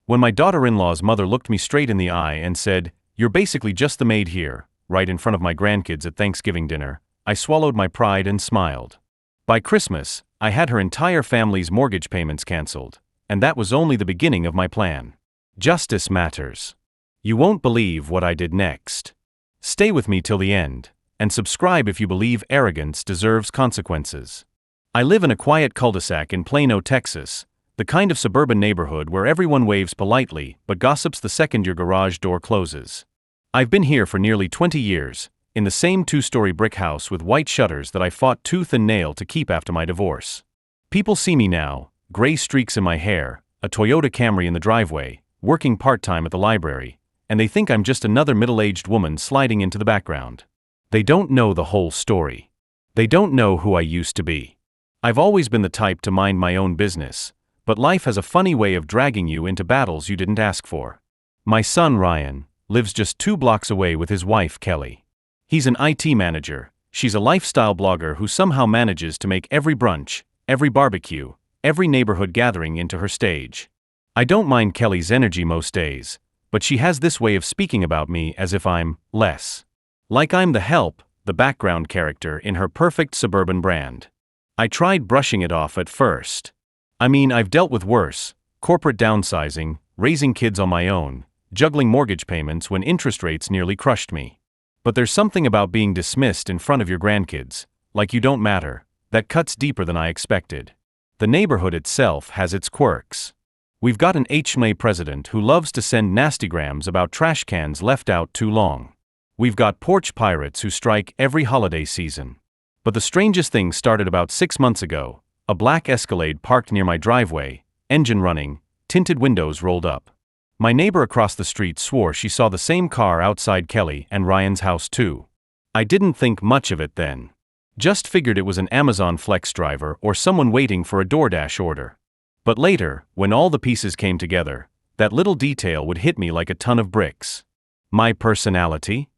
When my daughter-in-law's mother looked me straight in the eye and said, "You're basically just the maid here," right in front of my grandkids at Thanksgiving dinner, I swallowed my pride and smiled. By Christmas, I had her entire family's mortgage payments canceled, and that was only the beginning of my plan. Justice matters. You won't believe what I did next. Stay with me till the end, and subscribe if you believe arrogance deserves consequences. I live in a quiet cul-de-sac in Plano, Texas, the kind of suburban neighborhood where everyone waves politely but gossips the second your garage door closes. I've been here for nearly 20 years, in the same two-story brick house with white shutters that I fought tooth and nail to keep after my divorce. People see me now, gray streaks in my hair, a Toyota Camry in the driveway, working part-time at the library, and they think I'm just another middle-aged woman sliding into the background. They don't know the whole story. They don't know who I used to be. I've always been the type to mind my own business, but life has a funny way of dragging you into battles you didn't ask for. My son Ryan lives just 2 blocks away with his wife Kelly. He's an IT manager, she's a lifestyle blogger who somehow manages to make every brunch, every barbecue, every neighborhood gathering into her stage. I don't mind Kelly's energy most days, but she has this way of speaking about me as if I'm less. Like I'm the help, the background character in her perfect suburban brand. I tried brushing it off at first. I mean, I've dealt with worse: corporate downsizing, raising kids on my own, juggling mortgage payments when interest rates nearly crushed me. But there's something about being dismissed in front of your grandkids, like you don't matter, that cuts deeper than I expected. The neighborhood itself has its quirks. We've got an HMA president who loves to send nastygrams about trash cans left out too long. We've got porch pirates who strike every holiday season. But the strangest thing started about 6 months ago. A black Escalade parked near my driveway, engine running, tinted windows rolled up. My neighbor across the street swore she saw the same car outside Kelly and Ryan's house too. I didn't think much of it then. Just figured it was an Amazon Flex driver or someone waiting for a DoorDash order. But later, when all the pieces came together, that little detail would hit me like a ton of bricks. My personality?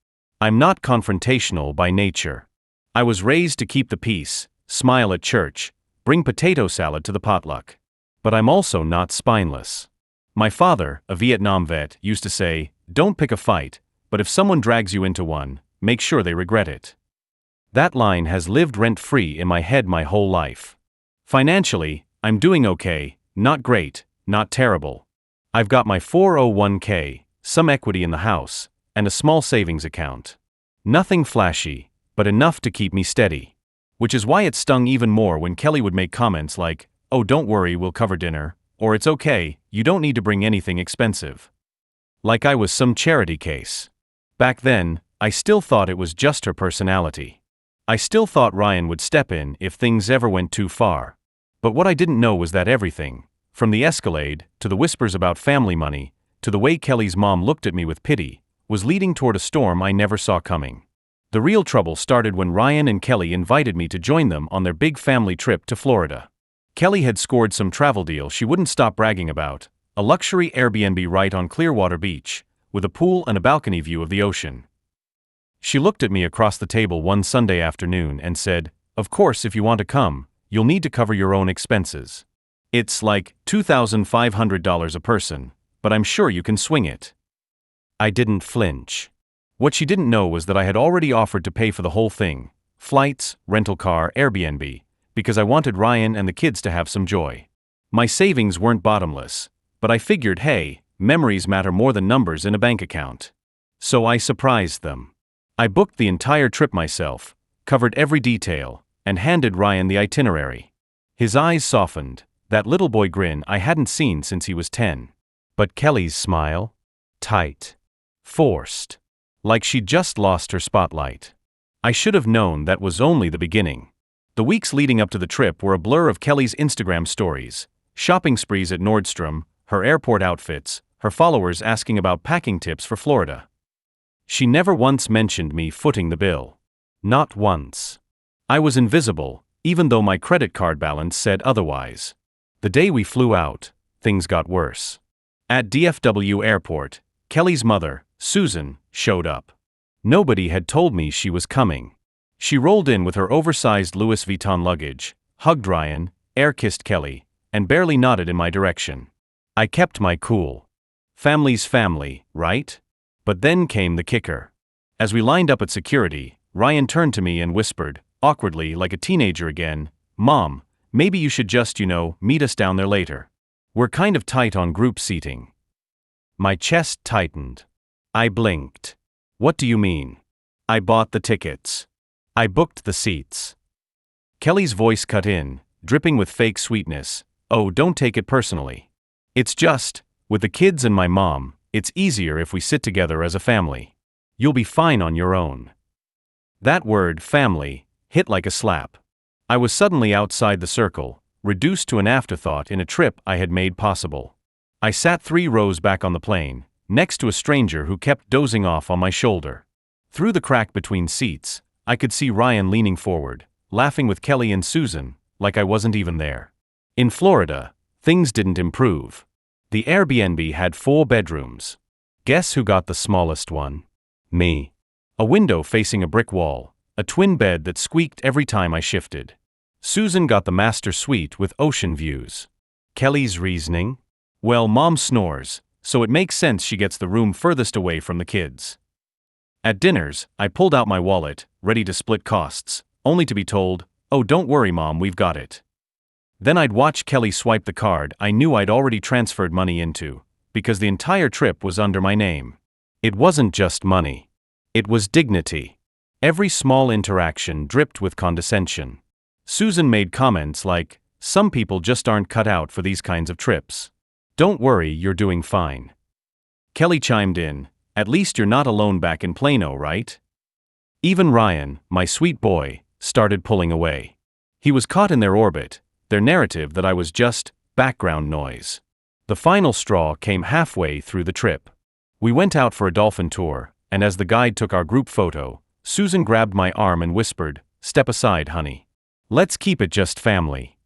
I'm not confrontational by nature. I was raised to keep the peace, smile at church, bring potato salad to the potluck. But I'm also not spineless. My father, a Vietnam vet, used to say, "Don't pick a fight, but if someone drags you into one, make sure they regret it." That line has lived rent-free in my head my whole life. Financially, I'm doing okay, not great, not terrible. I've got my 401k, some equity in the house, and a small savings account. Nothing flashy, but enough to keep me steady. Which is why it stung even more when Kelly would make comments like, "Oh, don't worry, we'll cover dinner," or "It's okay, you don't need to bring anything expensive." Like I was some charity case. Back then, I still thought it was just her personality. I still thought Ryan would step in if things ever went too far. But what I didn't know was that everything, from the Escalade, to the whispers about family money, to the way Kelly's mom looked at me with pity, was leading toward a storm I never saw coming. The real trouble started when Ryan and Kelly invited me to join them on their big family trip to Florida. Kelly had scored some travel deal she wouldn't stop bragging about, a luxury Airbnb right on Clearwater Beach, with a pool and a balcony view of the ocean. She looked at me across the table one Sunday afternoon and said, "Of course, if you want to come, you'll need to cover your own expenses. It's like $2,500 a person, but I'm sure you can swing it." I didn't flinch. What she didn't know was that I had already offered to pay for the whole thing, flights, rental car, Airbnb, because I wanted Ryan and the kids to have some joy. My savings weren't bottomless, but I figured, hey, memories matter more than numbers in a bank account. So I surprised them. I booked the entire trip myself, covered every detail, and handed Ryan the itinerary. His eyes softened, that little boy grin I hadn't seen since he was 10. But Kelly's smile? Tight. Forced. Like she'd just lost her spotlight. I should have known that was only the beginning. The weeks leading up to the trip were a blur of Kelly's Instagram stories, shopping sprees at Nordstrom, her airport outfits, her followers asking about packing tips for Florida. She never once mentioned me footing the bill. Not once. I was invisible, even though my credit card balance said otherwise. The day we flew out, things got worse. At DFW Airport, Kelly's mother, Susan, showed up. Nobody had told me she was coming. She rolled in with her oversized Louis Vuitton luggage, hugged Ryan, air-kissed Kelly, and barely nodded in my direction. I kept my cool. Family's family, right? But then came the kicker. As we lined up at security, Ryan turned to me and whispered, awkwardly like a teenager again, "Mom, maybe you should just, meet us down there later. We're kind of tight on group seating." My chest tightened. I blinked. "What do you mean?" "I bought the tickets. I booked the seats." Kelly's voice cut in, dripping with fake sweetness. "Oh, don't take it personally. It's just, with the kids and my mom, it's easier if we sit together as a family. You'll be fine on your own." That word, family, hit like a slap. I was suddenly outside the circle, reduced to an afterthought in a trip I had made possible. I sat 3 rows back on the plane, next to a stranger who kept dozing off on my shoulder. Through the crack between seats, I could see Ryan leaning forward, laughing with Kelly and Susan, like I wasn't even there. In Florida, things didn't improve. The Airbnb had 4 bedrooms. Guess who got the smallest one? Me. A window facing a brick wall, a twin bed that squeaked every time I shifted. Susan got the master suite with ocean views. Kelly's reasoning? Well, Mom snores, so it makes sense she gets the room furthest away from the kids. At dinners, I pulled out my wallet, ready to split costs, only to be told, "Oh, don't worry, Mom, we've got it." Then I'd watch Kelly swipe the card I knew I'd already transferred money into, because the entire trip was under my name. It wasn't just money. It was dignity. Every small interaction dripped with condescension. Susan made comments like, "Some people just aren't cut out for these kinds of trips. Don't worry, you're doing fine." Kelly chimed in, "At least you're not alone back in Plano, right?" Even Ryan, my sweet boy, started pulling away. He was caught in their orbit, their narrative that I was just background noise. The final straw came halfway through the trip. We went out for a dolphin tour, and as the guide took our group photo, Susan grabbed my arm and whispered, "Step aside, honey. Let's keep it just family."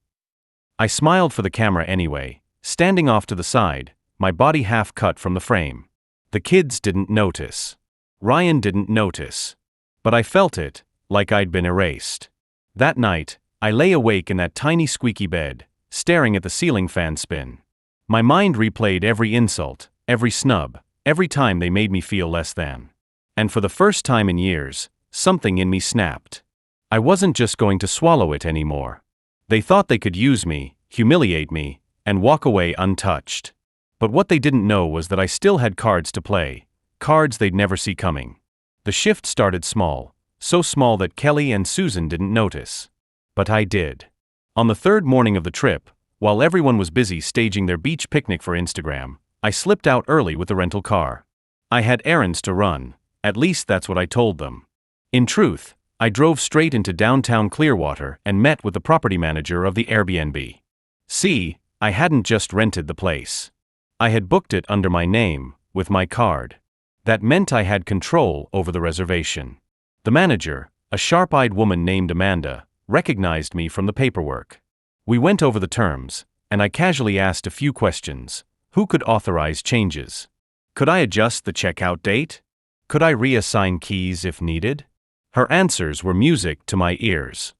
I smiled for the camera anyway, standing off to the side, my body half cut from the frame. The kids didn't notice. Ryan didn't notice. But I felt it, like I'd been erased. That night, I lay awake in that tiny squeaky bed, staring at the ceiling fan spin. My mind replayed every insult, every snub, every time they made me feel less than. And for the first time in years, something in me snapped. I wasn't just going to swallow it anymore. They thought they could use me, humiliate me, and walk away untouched. But what they didn't know was that I still had cards to play, cards they'd never see coming. The shift started small, so small that Kelly and Susan didn't notice. But I did. On the 3rd morning of the trip, while everyone was busy staging their beach picnic for Instagram, I slipped out early with the rental car. I had errands to run, at least that's what I told them. In truth, I drove straight into downtown Clearwater and met with the property manager of the Airbnb. See, I hadn't just rented the place. I had booked it under my name, with my card. That meant I had control over the reservation. The manager, a sharp-eyed woman named Amanda, recognized me from the paperwork. We went over the terms, and I casually asked a few questions. Who could authorize changes? Could I adjust the checkout date? Could I reassign keys if needed? Her answers were music to my ears.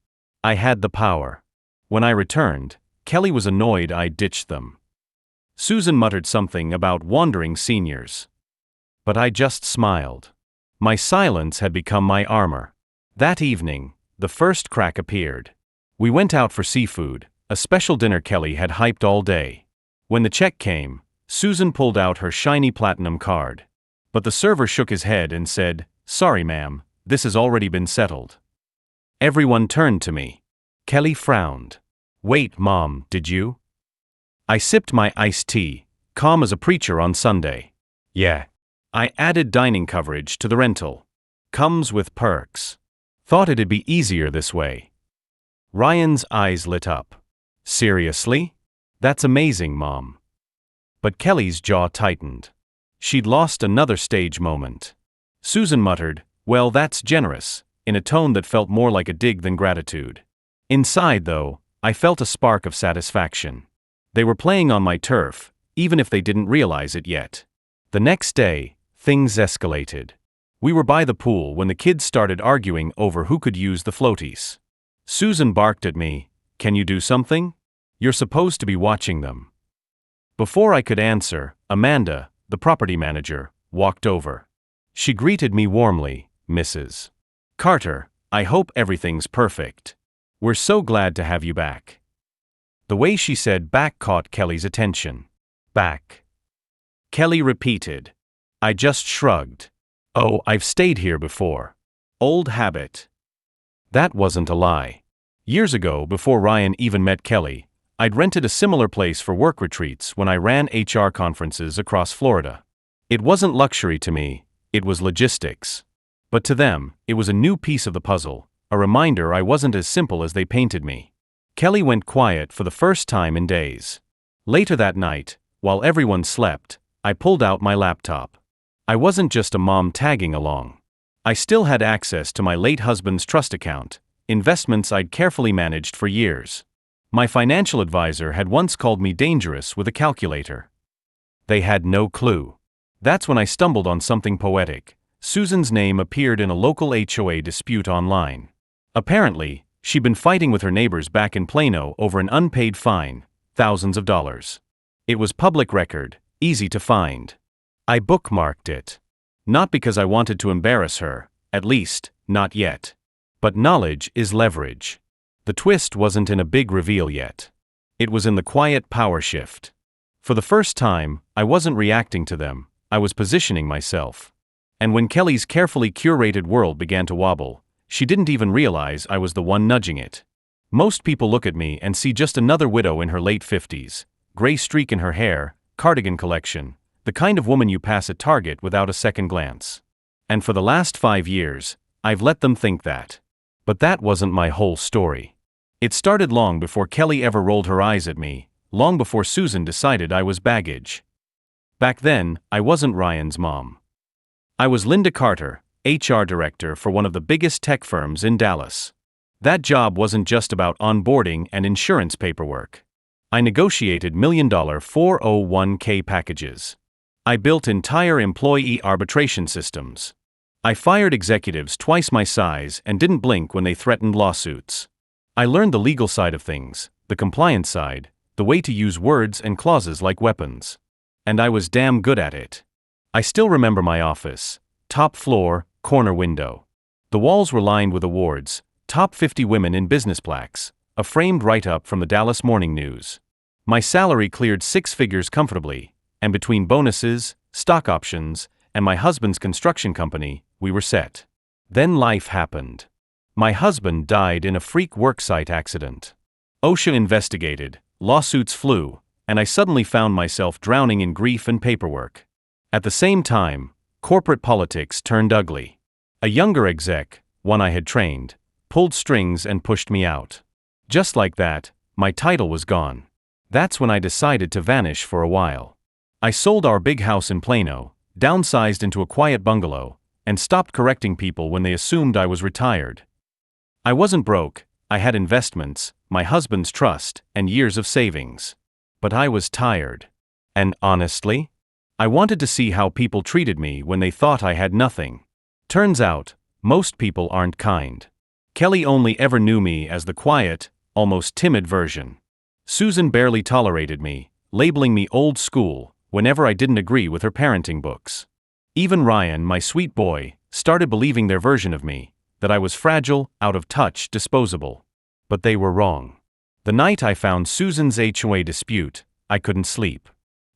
I had the power. When I returned, Kelly was annoyed I'd ditched them. Susan muttered something about wandering seniors. But I just smiled. My silence had become my armor. That evening, the first crack appeared. We went out for seafood, a special dinner Kelly had hyped all day. When the check came, Susan pulled out her shiny platinum card. But the server shook his head and said, "Sorry, ma'am, this has already been settled." Everyone turned to me. Kelly frowned. "Wait, Mom, did you?" I sipped my iced tea, calm as a preacher on Sunday. "Yeah. I added dining coverage to the rental. Comes with perks. Thought it'd be easier this way." Ryan's eyes lit up. "Seriously? That's amazing, Mom." But Kelly's jaw tightened. She'd lost another stage moment. Susan muttered, "Well, that's generous," in a tone that felt more like a dig than gratitude. Inside, though, I felt a spark of satisfaction. They were playing on my turf, even if they didn't realize it yet. The next day, things escalated. We were by the pool when the kids started arguing over who could use the floaties. Susan barked at me, "Can you do something? You're supposed to be watching them." Before I could answer, Amanda, the property manager, walked over. She greeted me warmly, "Mrs. Carter, I hope everything's perfect. We're so glad to have you back." The way she said back caught Kelly's attention. "Back?" Kelly repeated. I just shrugged. "Oh, I've stayed here before. Old habit." That wasn't a lie. Years ago, before Ryan even met Kelly, I'd rented a similar place for work retreats when I ran HR conferences across Florida. It wasn't luxury to me, it was logistics. But to them, it was a new piece of the puzzle, a reminder I wasn't as simple as they painted me. Kelly went quiet for the first time in days. Later that night, while everyone slept, I pulled out my laptop. I wasn't just a mom tagging along. I still had access to my late husband's trust account, investments I'd carefully managed for years. My financial advisor had once called me dangerous with a calculator. They had no clue. That's when I stumbled on something poetic. Susan's name appeared in a local HOA dispute online. Apparently, she'd been fighting with her neighbors back in Plano over an unpaid fine, thousands of dollars. It was public record, easy to find. I bookmarked it. Not because I wanted to embarrass her, at least, not yet. But knowledge is leverage. The twist wasn't in a big reveal yet. It was in the quiet power shift. For the first time, I wasn't reacting to them, I was positioning myself. And when Kelly's carefully curated world began to wobble, she didn't even realize I was the one nudging it. Most people look at me and see just another widow in her late 50s, gray streak in her hair, cardigan collection, the kind of woman you pass at Target without a second glance. And for the last 5 years, I've let them think that. But that wasn't my whole story. It started long before Kelly ever rolled her eyes at me, long before Susan decided I was baggage. Back then, I wasn't Ryan's mom. I was Linda Carter, HR director for one of the biggest tech firms in Dallas. That job wasn't just about onboarding and insurance paperwork. I negotiated million-dollar 401k packages. I built entire employee arbitration systems. I fired executives twice my size and didn't blink when they threatened lawsuits. I learned the legal side of things, the compliance side, the way to use words and clauses like weapons. And I was damn good at it. I still remember my office, top floor, corner window. The walls were lined with awards, top 50 women in business plaques, a framed write-up from the Dallas Morning News. My salary cleared 6 figures comfortably, and between bonuses, stock options, and my husband's construction company, we were set. Then life happened. My husband died in a freak worksite accident. OSHA investigated, lawsuits flew, and I suddenly found myself drowning in grief and paperwork. At the same time, corporate politics turned ugly. A younger exec, one I had trained, pulled strings and pushed me out. Just like that, my title was gone. That's when I decided to vanish for a while. I sold our big house in Plano, downsized into a quiet bungalow, and stopped correcting people when they assumed I was retired. I wasn't broke, I had investments, my husband's trust, and years of savings. But I was tired. And honestly, I wanted to see how people treated me when they thought I had nothing. Turns out, most people aren't kind. Kelly only ever knew me as the quiet, almost timid version. Susan barely tolerated me, labeling me old school whenever I didn't agree with her parenting books. Even Ryan, my sweet boy, started believing their version of me, that I was fragile, out of touch, disposable. But they were wrong. The night I found Susan's HOA dispute, I couldn't sleep.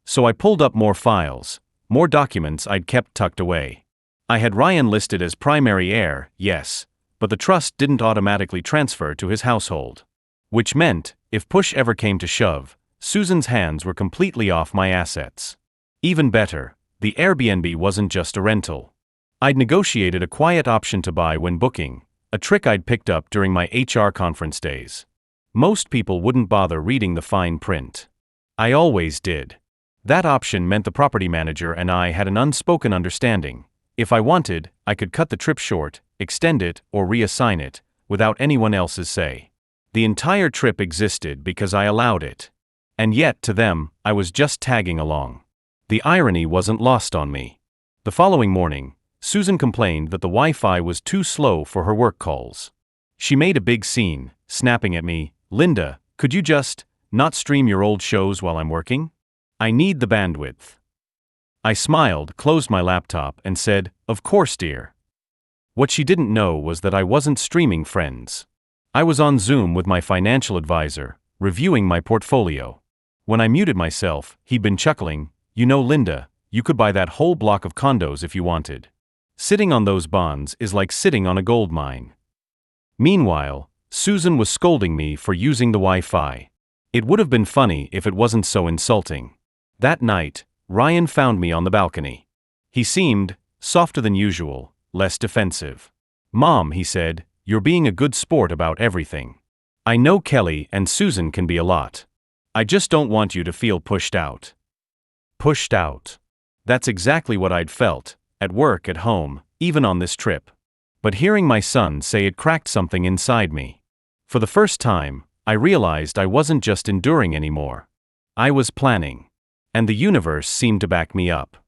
So I pulled up more files, more documents I'd kept tucked away. I had Ryan listed as primary heir, yes, but the trust didn't automatically transfer to his household. Which meant, if push ever came to shove, Susan's hands were completely off my assets. Even better, the Airbnb wasn't just a rental. I'd negotiated a quiet option to buy when booking, a trick I'd picked up during my HR conference days. Most people wouldn't bother reading the fine print. I always did. That option meant the property manager and I had an unspoken understanding. If I wanted, I could cut the trip short, extend it, or reassign it, without anyone else's say. The entire trip existed because I allowed it. And yet, to them, I was just tagging along. The irony wasn't lost on me. The following morning, Susan complained that the Wi-Fi was too slow for her work calls. She made a big scene, snapping at me, "Linda, could you just not stream your old shows while I'm working? I need the bandwidth." I smiled, closed my laptop, and said, "Of course, dear." What she didn't know was that I wasn't streaming Friends. I was on Zoom with my financial advisor, reviewing my portfolio. When I muted myself, he'd been chuckling, "You know, Linda, you could buy that whole block of condos if you wanted. Sitting on those bonds is like sitting on a gold mine." Meanwhile, Susan was scolding me for using the Wi-Fi. It would have been funny if it wasn't so insulting. That night, Ryan found me on the balcony. He seemed softer than usual, less defensive. "Mom," he said, "you're being a good sport about everything. I know Kelly and Susan can be a lot. I just don't want you to feel pushed out." Pushed out. That's exactly what I'd felt, at work, at home, even on this trip. But hearing my son say it cracked something inside me. For the first time, I realized I wasn't just enduring anymore. I was planning. And the universe seemed to back me up.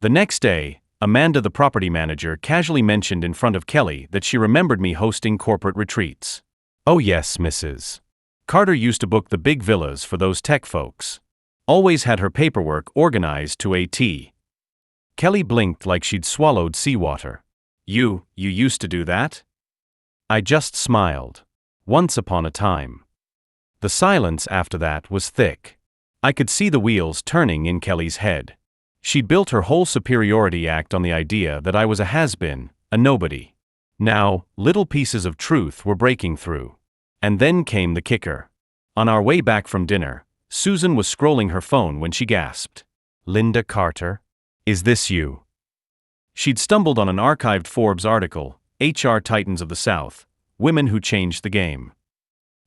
The next day, Amanda, the property manager, casually mentioned in front of Kelly that she remembered me hosting corporate retreats. "Oh yes, Mrs. Carter used to book the big villas for those tech folks. Always had her paperwork organized to a T." Kelly blinked like she'd swallowed seawater. You used to do that?" I just smiled. Once upon a time. The silence after that was thick. I could see the wheels turning in Kelly's head. She'd built her whole superiority act on the idea that I was a has-been, a nobody. Now, little pieces of truth were breaking through. And then came the kicker. On our way back from dinner, Susan was scrolling her phone when she gasped. "Linda Carter? Is this you?" She'd stumbled on an archived Forbes article, "HR Titans of the South, Women Who Changed the Game."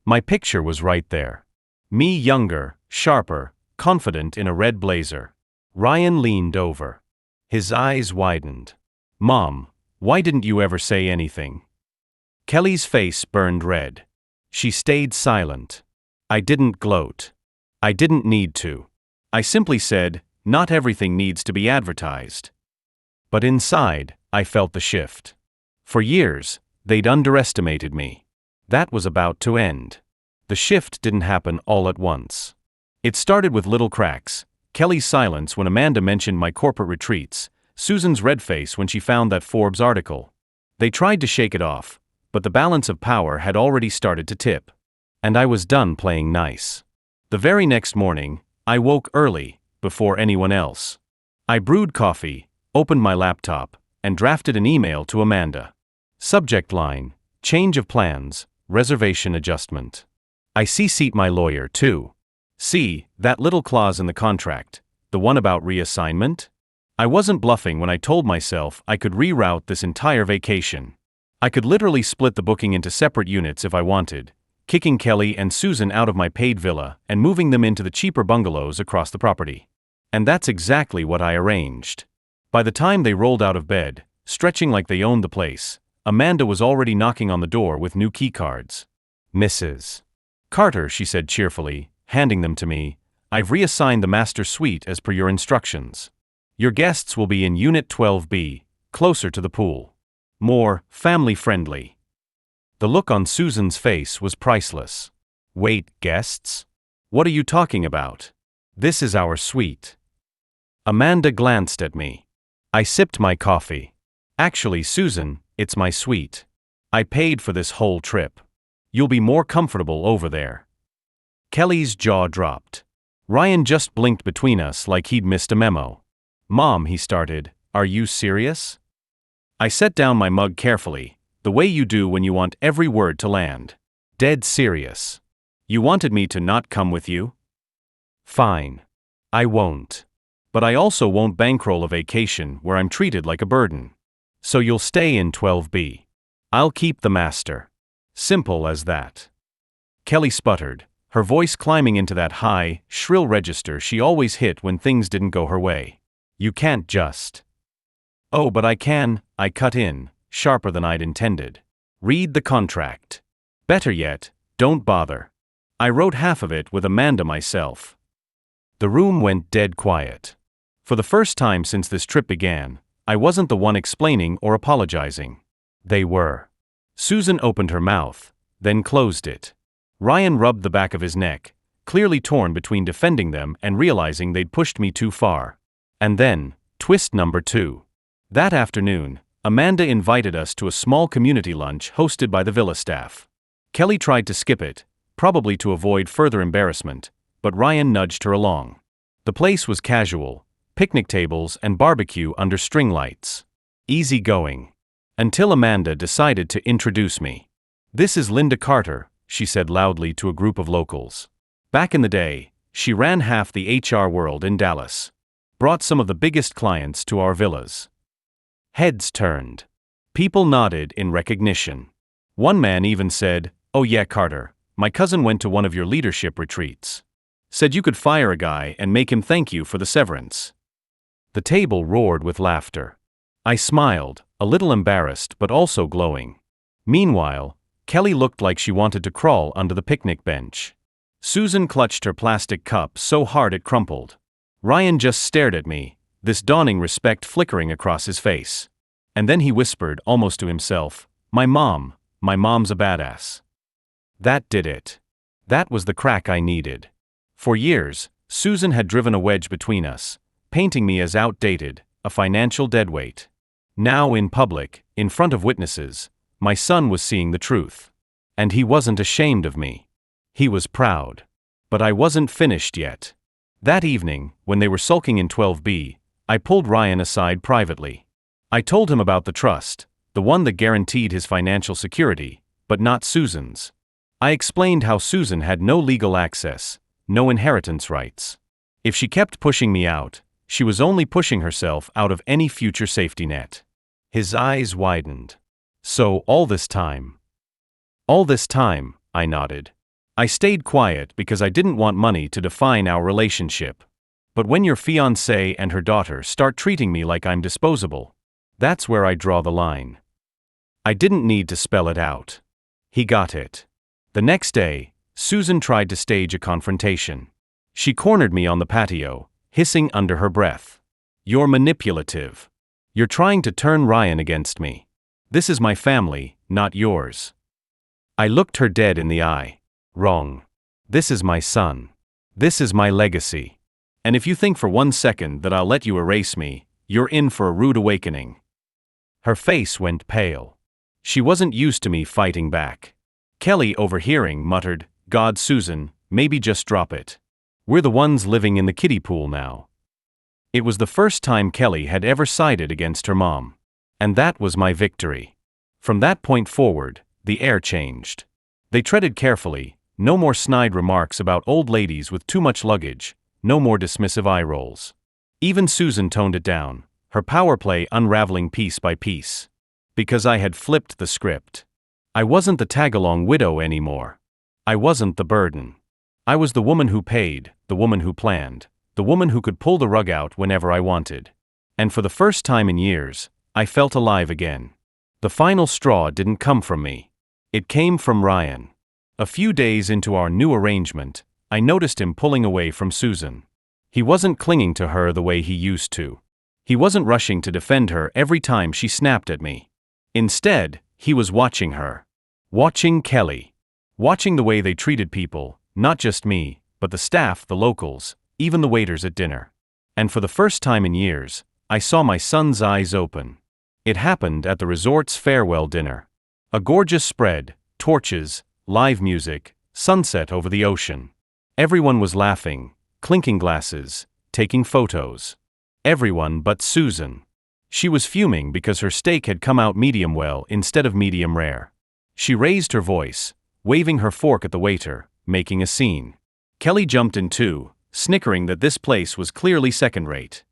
My picture was right there. Me younger, sharper, confident in a red blazer. Ryan leaned over. His eyes widened. "Mom, why didn't you ever say anything?" Kelly's face burned red. She stayed silent. I didn't gloat. I didn't need to. I simply said, "Not everything needs to be advertised." But inside, I felt the shift. For years, they'd underestimated me. That was about to end. The shift didn't happen all at once. It started with little cracks. Kelly's silence when Amanda mentioned my corporate retreats, Susan's red face when she found that Forbes article. They tried to shake it off, but the balance of power had already started to tip. And I was done playing nice. The very next morning, I woke early, before anyone else. I brewed coffee, opened my laptop, and drafted an email to Amanda. Subject line: change of plans, reservation adjustment. I CC'd my lawyer too. See, that little clause in the contract, the one about reassignment? I wasn't bluffing when I told myself I could reroute this entire vacation. I could literally split the booking into separate units if I wanted, kicking Kelly and Susan out of my paid villa and moving them into the cheaper bungalows across the property. And that's exactly what I arranged. By the time they rolled out of bed, stretching like they owned the place, Amanda was already knocking on the door with new keycards. "Mrs. Carter," she said cheerfully, handing them to me, "I've reassigned the master suite as per your instructions. Your guests will be in Unit 12B, closer to the pool. More family-friendly." The look on Susan's face was priceless. "Wait, guests? What are you talking about? This is our suite." Amanda glanced at me. I sipped my coffee. "Actually, Susan, it's my suite. I paid for this whole trip. You'll be more comfortable over there." Kelly's jaw dropped. Ryan just blinked between us like he'd missed a memo. "Mom," he started, "are you serious?" I set down my mug carefully, the way you do when you want every word to land. "Dead serious. You wanted me to not come with you?" "Fine. I won't. But I also won't bankroll a vacation where I'm treated like a burden. So you'll stay in 12B. I'll keep the master. Simple as that." Kelly sputtered, her voice climbing into that high, shrill register she always hit when things didn't go her way. "You can't just." "Oh, but I can," I cut in, sharper than I'd intended. "Read the contract. Better yet, don't bother. I wrote half of it with Amanda myself." The room went dead quiet. For the first time since this trip began, I wasn't the one explaining or apologizing. They were. Susan opened her mouth, then closed it. Ryan rubbed the back of his neck, clearly torn between defending them and realizing they'd pushed me too far. And then, Twist number 2. That afternoon, Amanda invited us to a small community lunch hosted by the villa staff. Kelly tried to skip it, probably to avoid further embarrassment, but Ryan nudged her along. The place was casual, picnic tables and barbecue under string lights. Easy going. Until Amanda decided to introduce me. "This is Linda Carter," she said loudly to a group of locals. Back in the day, she ran half the HR world in Dallas. Brought some of the biggest clients to our villas. Heads turned. People nodded in recognition. One man even said, "Oh yeah, Carter, my cousin went to one of your leadership retreats. Said you could fire a guy and make him thank you for the severance." The table roared with laughter. I smiled, a little embarrassed but also glowing. Meanwhile, Kelly looked like she wanted to crawl under the picnic bench. Susan clutched her plastic cup so hard it crumpled. Ryan just stared at me, this dawning respect flickering across his face. And then he whispered, almost to himself, my mom's a badass." That did it. That was the crack I needed. For years, Susan had driven a wedge between us, painting me as outdated, a financial deadweight. Now in public, in front of witnesses, my son was seeing the truth. And he wasn't ashamed of me. He was proud. But I wasn't finished yet. That evening, when they were sulking in 12B, I pulled Ryan aside privately. I told him about the trust, the one that guaranteed his financial security, but not Susan's. I explained how Susan had no legal access, no inheritance rights. If she kept pushing me out, she was only pushing herself out of any future safety net. His eyes widened. "So, all this time?" "All this time," I nodded. I stayed quiet because I didn't want money to define our relationship. But when your fiancée and her daughter start treating me like I'm disposable, that's where I draw the line. I didn't need to spell it out. He got it. The next day, Susan tried to stage a confrontation. She cornered me on the patio, hissing under her breath. "You're manipulative. You're trying to turn Ryan against me. This is my family, not yours." I looked her dead in the eye. "Wrong. This is my son. This is my legacy. And if you think for 1 second that I'll let you erase me, you're in for a rude awakening." Her face went pale. She wasn't used to me fighting back. Kelly, overhearing, muttered, "God, Susan, maybe just drop it. We're the ones living in the kiddie pool now." It was the first time Kelly had ever sided against her mom. And that was my victory. From that point forward, the air changed. They treaded carefully, no more snide remarks about old ladies with too much luggage, no more dismissive eye rolls. Even Susan toned it down, her power play unraveling piece by piece. Because I had flipped the script. I wasn't the tag-along widow anymore. I wasn't the burden. I was the woman who paid, the woman who planned, the woman who could pull the rug out whenever I wanted. And for the first time in years, I felt alive again. The final straw didn't come from me. It came from Ryan. A few days into our new arrangement, I noticed him pulling away from Susan. He wasn't clinging to her the way he used to. He wasn't rushing to defend her every time she snapped at me. Instead, he was watching her. Watching Kelly. Watching the way they treated people, not just me, but the staff, the locals, even the waiters at dinner. And for the first time in years, I saw my son's eyes open. It happened at the resort's farewell dinner. A gorgeous spread, torches, live music, sunset over the ocean. Everyone was laughing, clinking glasses, taking photos. Everyone but Susan. She was fuming because her steak had come out medium well instead of medium rare. She raised her voice, waving her fork at the waiter, making a scene. Kelly jumped in too, snickering that this place was clearly second-rate.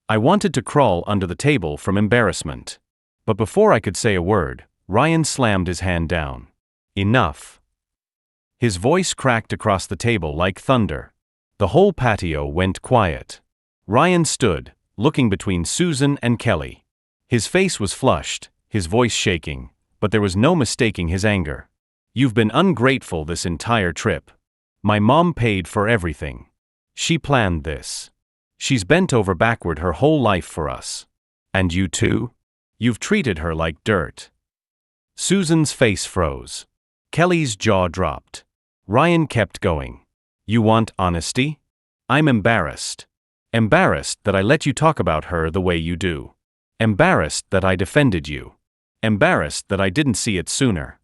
I wanted to crawl under the table from embarrassment. But before I could say a word, Ryan slammed his hand down. "Enough." His voice cracked across the table like thunder. The whole patio went quiet. Ryan stood, looking between Susan and Kelly. His face was flushed, his voice shaking, but there was no mistaking his anger. "You've been ungrateful this entire trip. My mom paid for everything. She planned this. She's bent over backward her whole life for us. And you too? You've treated her like dirt." Susan's face froze. Kelly's jaw dropped. Ryan kept going. "You want honesty? I'm embarrassed. Embarrassed that I let you talk about her the way you do. Embarrassed that I defended you. Embarrassed that I didn't see it sooner.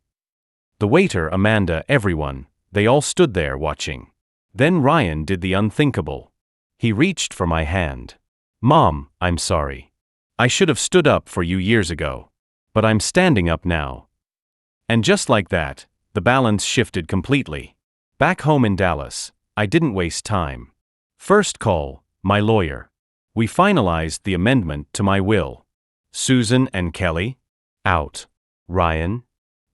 The waiter, Amanda, everyone, they all stood there watching. Then Ryan did the unthinkable. He reached for my hand. Mom, I'm sorry. I should have stood up for you years ago. But I'm standing up now. And just like that, the balance shifted completely. Back home in Dallas, I didn't waste time. First call, my lawyer. We finalized the amendment to my will. Susan and Kelly? Out. Ryan?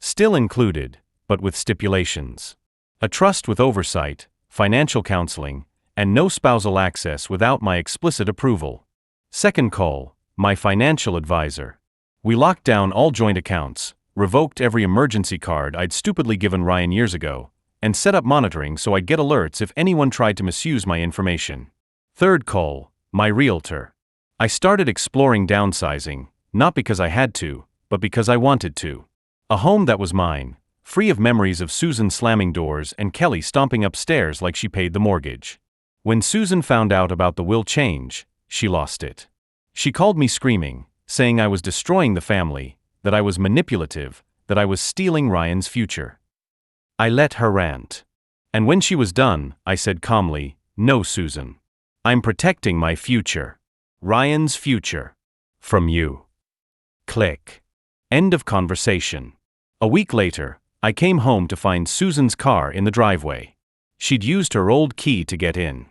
Still included, but with stipulations. A trust with oversight, financial counseling, and no spousal access without my explicit approval. Second call, my financial advisor. We locked down all joint accounts, revoked every emergency card I'd stupidly given Ryan years ago, and set up monitoring so I'd get alerts if anyone tried to misuse my information. Third call, my realtor. I started exploring downsizing, not because I had to, but because I wanted to. A home that was mine, free of memories of Susan slamming doors and Kelly stomping upstairs like she paid the mortgage. When Susan found out about the will change, she lost it. She called me screaming, saying I was destroying the family, that I was manipulative, that I was stealing Ryan's future. I let her rant. And when she was done, I said calmly, "No, Susan. I'm protecting my future. Ryan's future. From you." Click. End of conversation. A week later, I came home to find Susan's car in the driveway. She'd used her old key to get in.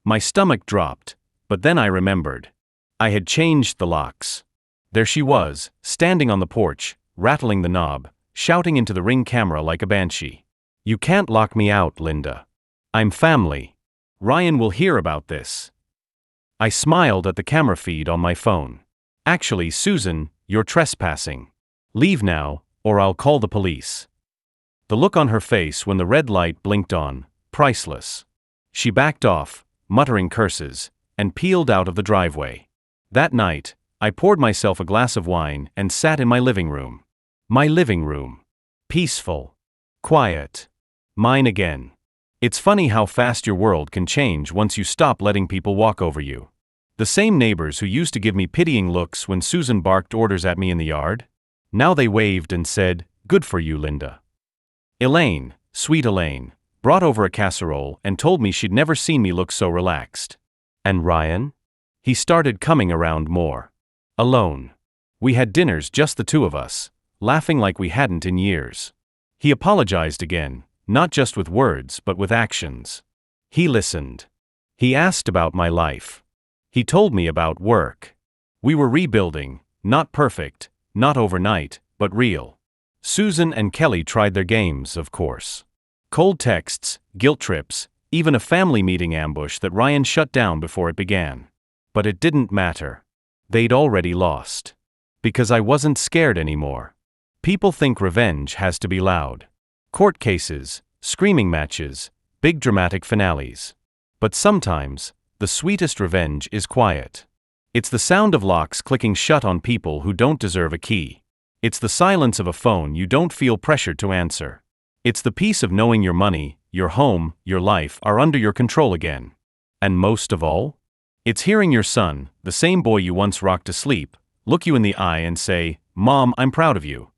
My stomach dropped, but then I remembered. I had changed the locks. There she was, standing on the porch, rattling the knob, shouting into the Ring camera like a banshee. "You can't lock me out, Linda. I'm family. Ryan will hear about this." I smiled at the camera feed on my phone. "Actually, Susan, you're trespassing. Leave now, or I'll call the police." The look on her face when the red light blinked on, priceless. She backed off, muttering curses, and peeled out of the driveway. That night, I poured myself a glass of wine and sat in my living room. My living room. Peaceful. Quiet. Mine again. It's funny how fast your world can change once you stop letting people walk over you. The same neighbors who used to give me pitying looks when Susan barked orders at me in the yard? Now they waved and said, "Good for you, Linda." Elaine, sweet Elaine, brought over a casserole and told me she'd never seen me look so relaxed. And Ryan? He started coming around more. Alone. We had dinners, just the two of us, laughing like we hadn't in years. He apologized again, not just with words but with actions. He listened. He asked about my life. He told me about work. We were rebuilding, not perfect, not overnight, but real. Susan and Kelly tried their games, of course. Cold texts, guilt trips, even a family meeting ambush that Ryan shut down before it began. But it didn't matter. They'd already lost. Because I wasn't scared anymore. People think revenge has to be loud. Court cases, screaming matches, big dramatic finales. But sometimes, the sweetest revenge is quiet. It's the sound of locks clicking shut on people who don't deserve a key. It's the silence of a phone you don't feel pressured to answer. It's the peace of knowing your money, your home, your life are under your control again. And most of all, it's hearing your son, the same boy you once rocked to sleep, look you in the eye and say, "Mom, I'm proud of you."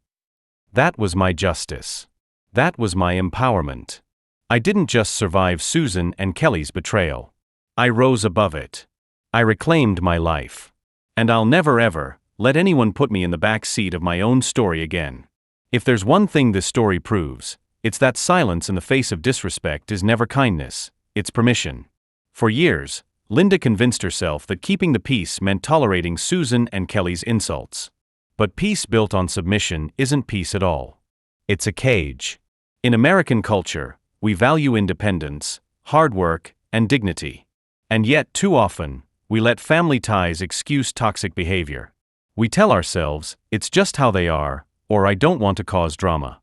That was my justice. That was my empowerment. I didn't just survive Susan and Kelly's betrayal. I rose above it. I reclaimed my life. And I'll never ever let anyone put me in the back seat of my own story again. If there's one thing this story proves, it's that silence in the face of disrespect is never kindness, it's permission. For years, Linda convinced herself that keeping the peace meant tolerating Susan and Kelly's insults. But peace built on submission isn't peace at all. It's a cage. In American culture, we value independence, hard work, and dignity. And yet, too often, we let family ties excuse toxic behavior. We tell ourselves, it's just how they are, or I don't want to cause drama.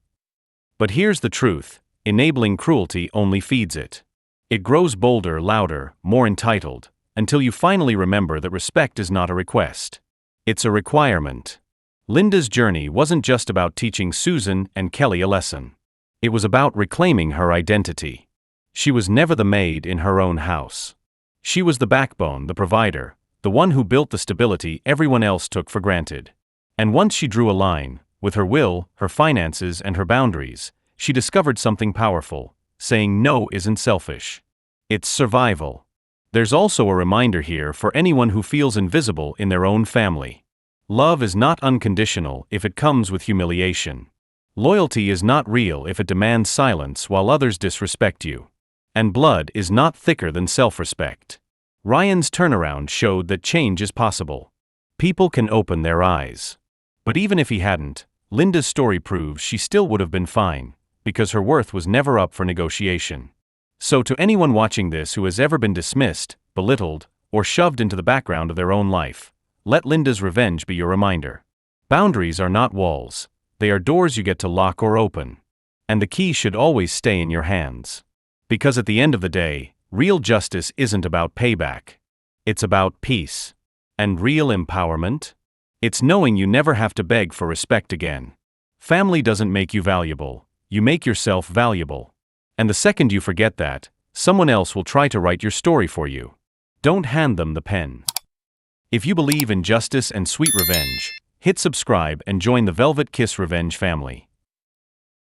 But here's the truth, enabling cruelty only feeds it. It grows bolder, louder, more entitled, until you finally remember that respect is not a request. It's a requirement. Linda's journey wasn't just about teaching Susan and Kelly a lesson. It was about reclaiming her identity. She was never the maid in her own house. She was the backbone, the provider, the one who built the stability everyone else took for granted. And once she drew a line, with her will, her finances, and her boundaries, she discovered something powerful. Saying no isn't selfish. It's survival. There's also a reminder here for anyone who feels invisible in their own family. Love is not unconditional if it comes with humiliation. Loyalty is not real if it demands silence while others disrespect you. And blood is not thicker than self-respect. Ryan's turnaround showed that change is possible. People can open their eyes. But even if he hadn't, Linda's story proves she still would have been fine, because her worth was never up for negotiation. So to anyone watching this who has ever been dismissed, belittled, or shoved into the background of their own life, let Linda's revenge be your reminder. Boundaries are not walls. They are doors you get to lock or open. And the key should always stay in your hands. Because at the end of the day, real justice isn't about payback. It's about peace. And real empowerment? It's knowing you never have to beg for respect again. Family doesn't make you valuable. You make yourself valuable. And the second you forget that, someone else will try to write your story for you. Don't hand them the pen. If you believe in justice and sweet revenge, hit subscribe and join the Velvet Kiss Revenge family.